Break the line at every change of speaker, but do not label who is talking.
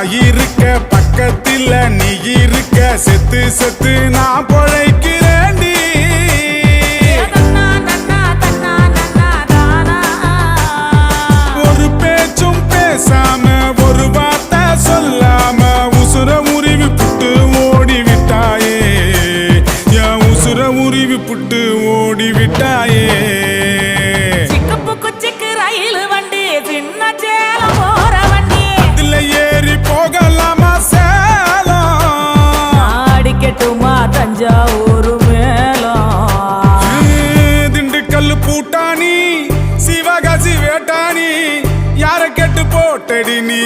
இருக்க பக்கத்தில் நீ இருக்க செத்து செத்து நான் பொழைக்கிறேன்டி ஒரு பேச்சும் பேசாம ஒரு வார்த்தை சொல்லாம உசுர உருவி புட்டு ஓடி விட்டாயே என் உசுர உருவி புட்டு ஓடி விட்டாயே
தஞ்சாவூர் மேலம்
திண்டுக்கல் பூட்டானி சிவகாசி வேட்டானி யார கெட்டு போட்டடி நீ